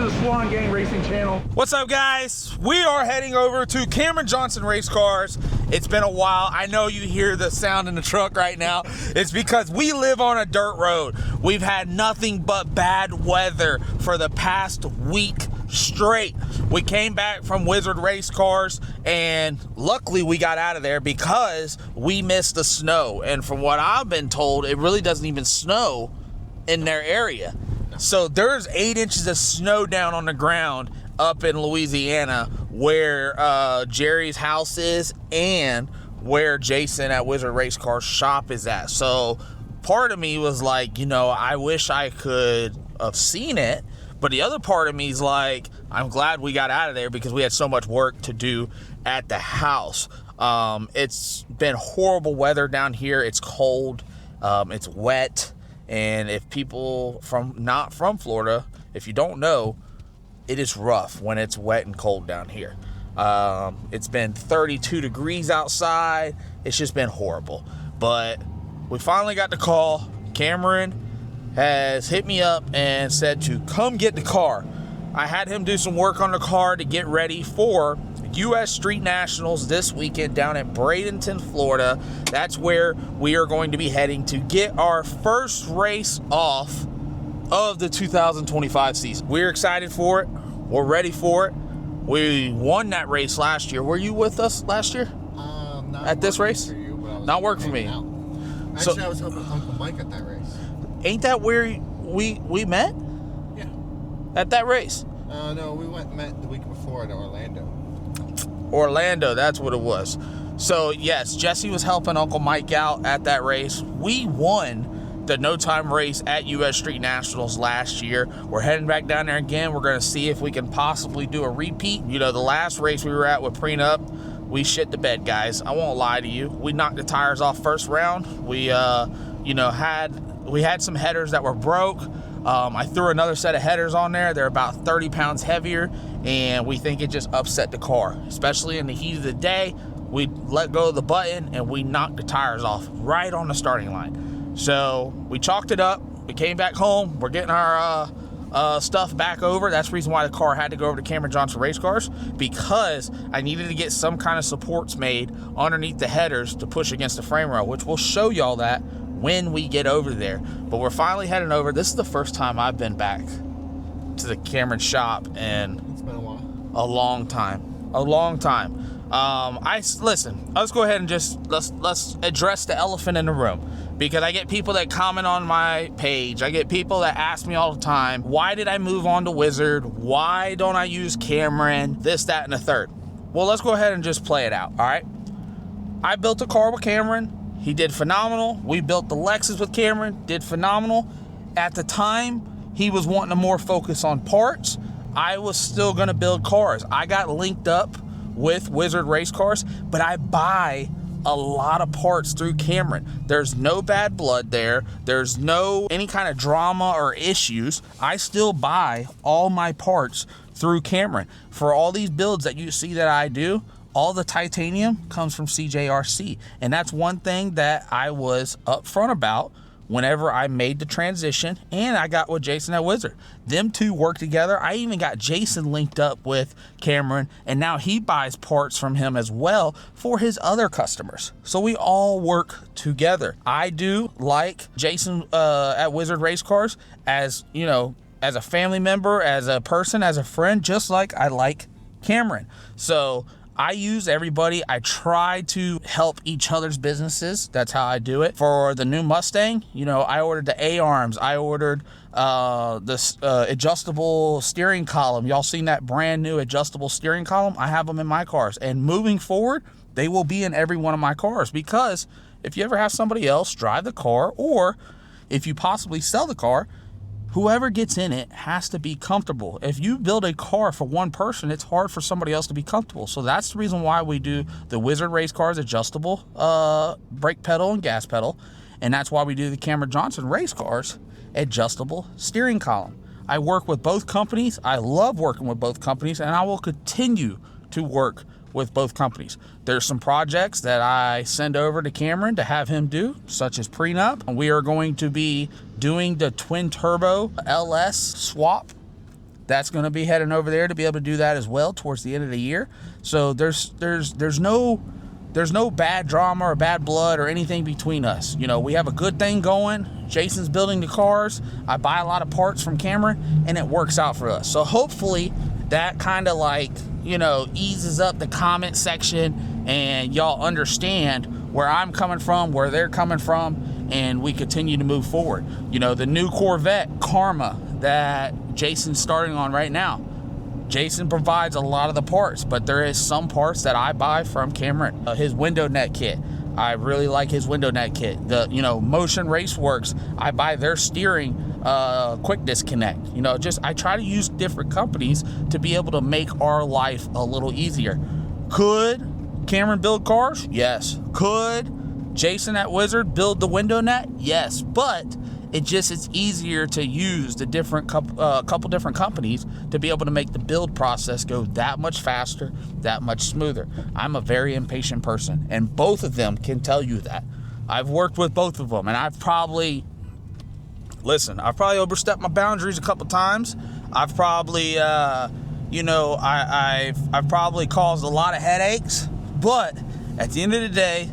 the Swan Gang Racing channel. What's up, guys? We are heading over to Cameron Johnson Race Cars. It's been a while. I know you hear the sound in the truck right now. It's because we live on a dirt road. We've had nothing but bad weather for the past week straight. We came back from Wizard Race Cars, and luckily we got out of there because we missed the snow. And from what I've been told, it really doesn't even snow in their area. So there's 8 inches of snow down on the ground up in Louisiana where Jerry's house is and where Jason at Wizard Race Car shop is at. So part of me was like, you know, I wish I could have seen it. But the other part of me is like, I'm glad we got out of there because we had so much work to do at the house. It's been horrible weather down here. It's cold. It's wet. And if people not from Florida, if you don't know, it is rough when it's wet and cold down here. It's been 32 degrees outside. It's just been horrible. But we finally got the call. Cameron has hit me up and said to come get the car. I had him do some work on the car to get ready for U.S. Street Nationals this weekend down at Bradenton, Florida. That's where we are going to be heading to get our first race off of the 2025 season. We're excited for it. We're ready for it. We won that race last year. Were you with us last year? Not at this race? For you, but I was not working for me. Actually, I was helping Uncle Mike at that race. Ain't that where we met? Yeah. At that race? No, we went and met the week before at Orlando, that's what it was. So yes, Jesse was helping Uncle Mike out at that race. We won the no time race at US Street Nationals last year. We're heading back down there again. We're going to see if we can possibly do a repeat. You know, the last race we were at with PRENUP, we shit the bed, guys. I won't lie to you. We knocked the tires off first round. We had some headers that were broke. I threw another set of headers on there. They're about 30 pounds heavier, and we think it just upset the car, especially in the heat of the day. We let go of the button and we knocked the tires off right on the starting line. So we chalked it up. We came back home. We're getting our stuff back over. That's the reason why the car had to go over to Cameron Johnson Race Cars, because I needed to get some kind of supports made underneath the headers to push against the frame rail, which we'll show y'all that when we get over there. But we're finally heading over. This is the first time I've been back to the Cameron shop in It's been a while. a long time. Listen, let's go ahead and just let's address the elephant in the room, because I get people that comment on my page. I get people that ask me all the time, why did I move on to Wizard? Why don't I use Cameron? This, that, and the third. Well, let's go ahead and just play it out. All right. I built a car with Cameron. He did phenomenal. We built the Lexus with Cameron, did phenomenal. At the time, he was wanting to more focus on parts. I was still gonna build cars. I got linked up with Wizard Race Cars, but I buy a lot of parts through Cameron. There's no bad blood there. There's no any kind of drama or issues. I still buy all my parts through Cameron. For all these builds that you see that I do, all the titanium comes from CJRC. And that's one thing that I was upfront about whenever I made the transition, and I got with Jason at Wizard. Them two work together. I even got Jason linked up with Cameron, and now he buys parts from him as well for his other customers. So we all work together. I do like Jason at Wizard Race Cars as, you know, as a family member, as a person, as a friend, just like I like Cameron. So I use everybody. I try to help each other's businesses. That's how I do it. For the new Mustang, you know, I ordered the A-arms. I ordered this adjustable steering column. Y'all seen that brand new adjustable steering column? I have them in my cars. And moving forward, they will be in every one of my cars, because if you ever have somebody else drive the car, or if you possibly sell the car, whoever gets in it has to be comfortable. If you build a car for one person, it's hard for somebody else to be comfortable. So that's the reason why we do the Wizard Race Cars adjustable brake pedal and gas pedal. And that's why we do the Cameron Johnson Race Cars adjustable steering column. I work with both companies. I love working with both companies, and I will continue to work with both companies. There's some projects that I send over to Cameron to have him do, such as PRENUP. And we are going to be doing the twin turbo LS swap that's going to be heading over there to be able to do that as well towards the end of the year. So there's no bad drama or bad blood or anything between us. You know, we have a good thing going. Jason's building the cars. I buy a lot of parts from Cameron, and it works out for us. So hopefully that kind of like, you know, eases up the comment section and y'all understand where I'm coming from, where they're coming from, and we continue to move forward. You know, the new Corvette Karma that Jason's starting on right now, Jason provides a lot of the parts, but there is some parts that I buy from Cameron. His window net kit, I really like his window net kit. The, you know, Motion Raceworks, I buy their steering quick disconnect. You know, just I try to use different companies to be able to make our life a little easier. Could Cameron build cars? Yes. Could Jason at Wizard build the window net? Yes. But it's easier to use the different couple different companies to be able to make the build process go that much faster, that much smoother. I'm a very impatient person, and both of them can tell you that. I've worked with both of them, and I've probably overstepped my boundaries a couple times. I've probably I've probably caused a lot of headaches, but at the end of the day,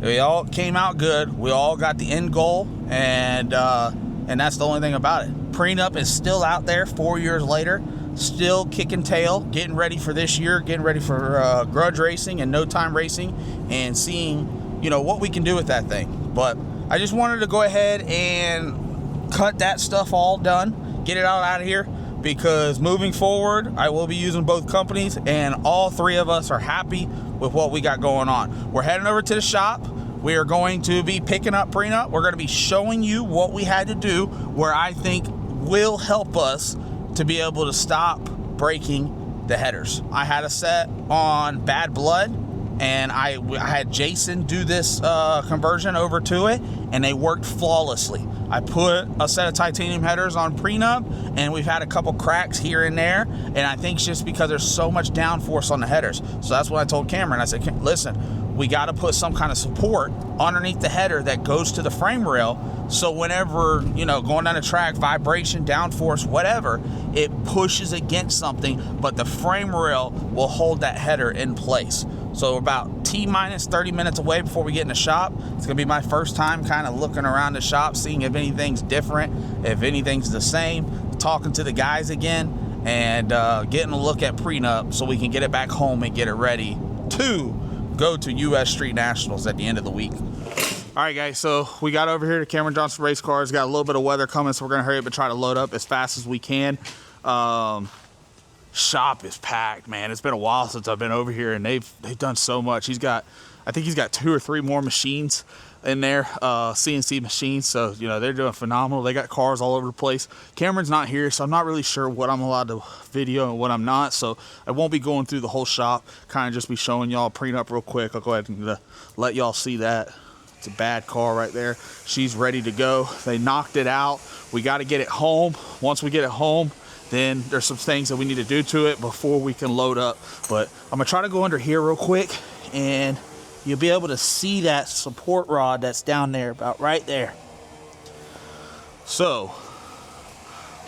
we all came out good. We all got the end goal, and that's the only thing about it. Prenup is still out there 4 years later, still kicking tail, getting ready for this year, getting ready for grudge racing and no time racing, and seeing, you know, what we can do with that thing. But I just wanted to go ahead and cut that stuff all done, get it out of here, because moving forward, I will be using both companies, and all three of us are happy with what we got going on. We're heading over to the shop. We are going to be picking up Prenup. We're going to be showing you what we had to do, where I think will help us to be able to stop breaking the headers. I had a set on Bad Blood, and I had Jason do this conversion over to it, and they worked flawlessly. I put a set of titanium headers on Prenup, and we've had a couple cracks here and there, and I think it's just because there's so much downforce on the headers. So that's what I told Cameron. I said, listen, we got to put some kind of support underneath the header that goes to the frame rail, so whenever, you know, going down the track, vibration, downforce, whatever, it pushes against something, but the frame rail will hold that header in place. So we're about T-minus 30 minutes away before we get in the shop. It's gonna be my first time kind of looking around the shop, seeing if anything's different, if anything's the same, talking to the guys again, and getting a look at Prenup so we can get it back home and get it ready to go to US Street Nationals at the end of the week. All right, guys, so we got over here to Cameron Johnson Race Cars. Got a little bit of weather coming, so we're gonna hurry up and try to load up as fast as we can. Shop is packed, man. It's been a while since I've been over here, and they've done so much. I think he's got 2 or 3 more machines in there, CNC machines. So, you know, they're doing phenomenal. They got cars all over the place. Cameron's not here, so I'm not really sure what I'm allowed to video and what I'm not. So I won't be going through the whole shop. Kind of just be showing y'all Prenup real quick. I'll go ahead and let y'all see that. It's a bad car right there. She's ready to go. They knocked it out. We got to get it home. Once we get it home, then there's some things that we need to do to it before we can load up. But I'm gonna try to go under here real quick, and you'll be able to see that support rod that's down there, about right there. So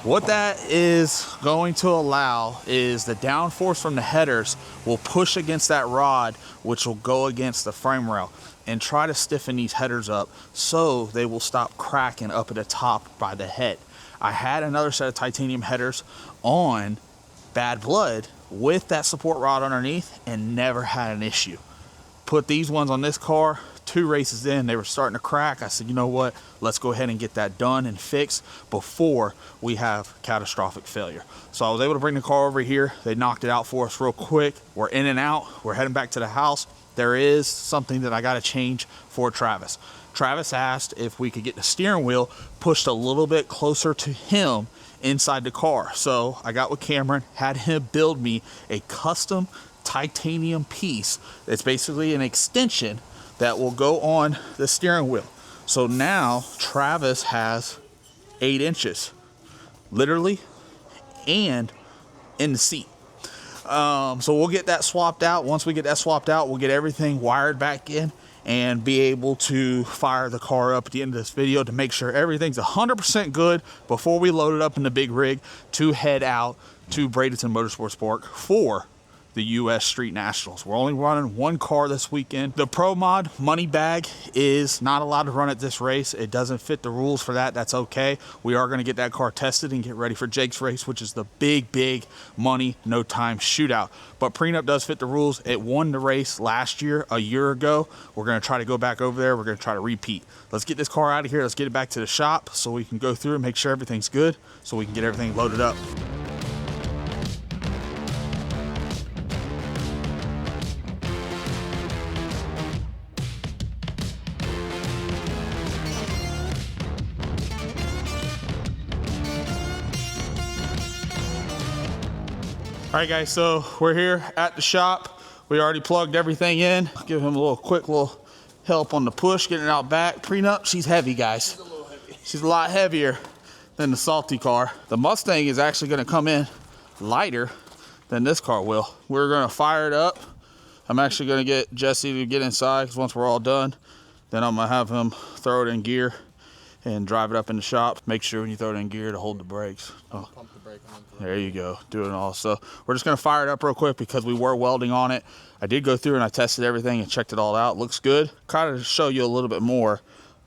what that is going to allow is the downforce from the headers will push against that rod, which will go against the frame rail and try to stiffen these headers up so they will stop cracking up at the top by the head. I had another set of titanium headers on Bad Blood with that support rod underneath and never had an issue. Put these ones on this car, 2 races in, they were starting to crack. I said, you know what, let's go ahead and get that done and fixed before we have catastrophic failure. So I was able to bring the car over here. They knocked it out for us real quick. We're in and out. We're heading back to the house. There is something that I got to change for Travis. Travis asked if we could get the steering wheel pushed a little bit closer to him inside the car. So I got with Cameron, had him build me a custom titanium piece. It's basically an extension that will go on the steering wheel. So now Travis has 8 inches, literally, and in the seat. So we'll get that swapped out. Once we get that swapped out, we'll get everything wired back in, and be able to fire the car up at the end of this video to make sure everything's 100% good before we load it up in the big rig to head out to Bradenton Motorsports Park for the U.S. Street Nationals. We're only running one car this weekend. The Pro Mod money bag is not allowed to run at this race. It doesn't fit the rules for that. That's okay. We are going to get that car tested and get ready for Jake's race, which is the big money, no time shootout. But Prenup does fit the rules. It won the race last year, a year ago. We're going to try to go back over there. We're going to try to repeat. Let's get this car out of here. Let's get it back to the shop so we can go through and make sure everything's good so we can get everything loaded up. All right, guys, so we're here at the shop. We already plugged everything in. Give him a little quick help on the push, getting it out back. Prenup, she's heavy, guys. She's a little heavy. She's a lot heavier than the Salty car. The Mustang is actually gonna come in lighter than this car will. We're gonna fire it up. I'm actually gonna get Jesse to get inside because once we're all done, then I'm gonna have him throw it in gear and drive it up in the shop. Make sure when you throw it in gear to hold the brakes. Oh. Pump the brake on. There you go, doing it all. So we're just gonna fire it up real quick because we were welding on it. I did go through and I tested everything and checked it all out. Looks good. Kind of to show you a little bit more.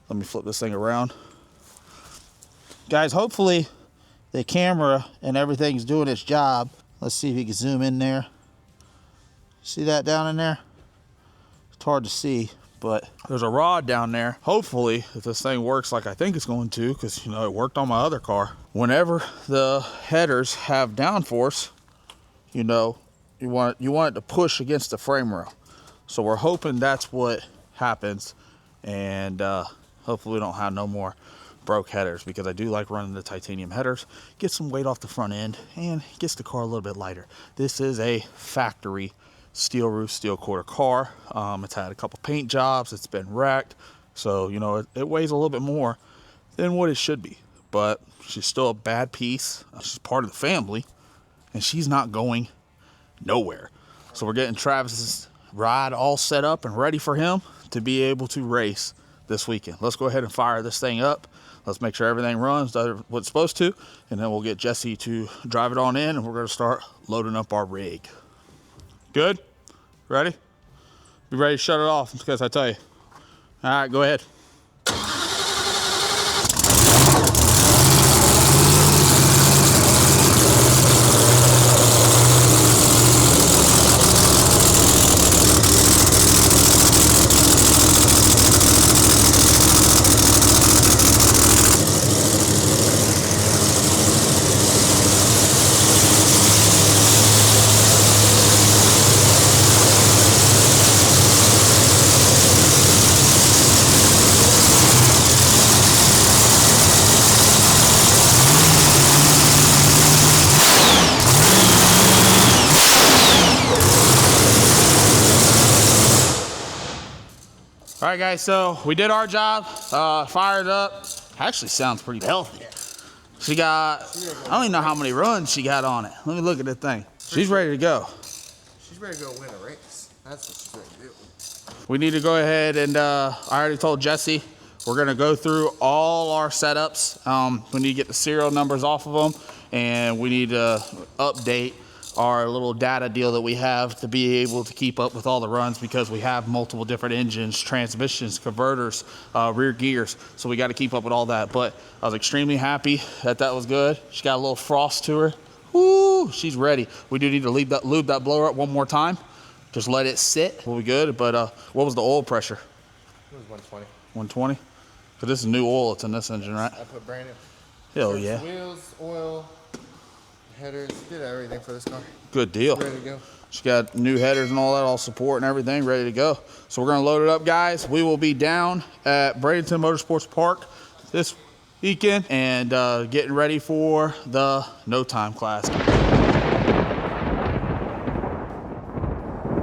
Let me flip this thing around. Guys, hopefully the camera and everything's doing its job. Let's see if you can zoom in there. See that down in there? It's hard to see, but there's a rod down there. Hopefully, if this thing works like I think it's going to, because you know it worked on my other car. Whenever the headers have downforce, you know, you want it to push against the frame rail. So we're hoping that's what happens, and hopefully we don't have no more broke headers, because I do like running the titanium headers. Get some weight off the front end and gets the car a little bit lighter. This is a factory steel roof, steel quarter car. It's had a couple paint jobs. It's been wrecked. So, you know, it weighs a little bit more than what it should be. But she's still a bad piece. She's part of the family. And she's not going nowhere. So we're getting Travis's ride all set up and ready for him to be able to race this weekend. Let's go ahead and fire this thing up. Let's make sure everything runs what it's supposed to. And then we'll get Jesse to drive it on in. And we're going to start loading up our rig. Good? Ready? Be ready to shut it off because I tell you. All right, go ahead. All right, guys, so we did our job, fired up. Actually sounds pretty healthy. She got, I don't even know how many runs she got on it. Let me look at the thing. She's ready to go. She's ready to go win a race. That's what she's ready to do. We need to go ahead and, I already told Jesse, we're gonna go through all our setups. We need to get the serial numbers off of them, and we need to update our little data deal that we have to be able to keep up with all the runs, because we have multiple different engines, transmissions, converters, rear gears. So we got to keep up with all that. But I was extremely happy that was good. She got a little frost to her. Woo, she's ready. We do need to lube that blower up one more time. Just let it sit. We'll be good. But what was the oil pressure? It was 120. 120? Because this is new oil that's in this engine, right? I put brand new. Hell yeah. Wheels, oil, headers, did everything for this car. Good deal. Ready to go. She got new headers and all that, all support and everything, ready to go. So we're gonna load it up, guys. We will be down at Bradenton Motorsports Park this weekend and getting ready for the no time class.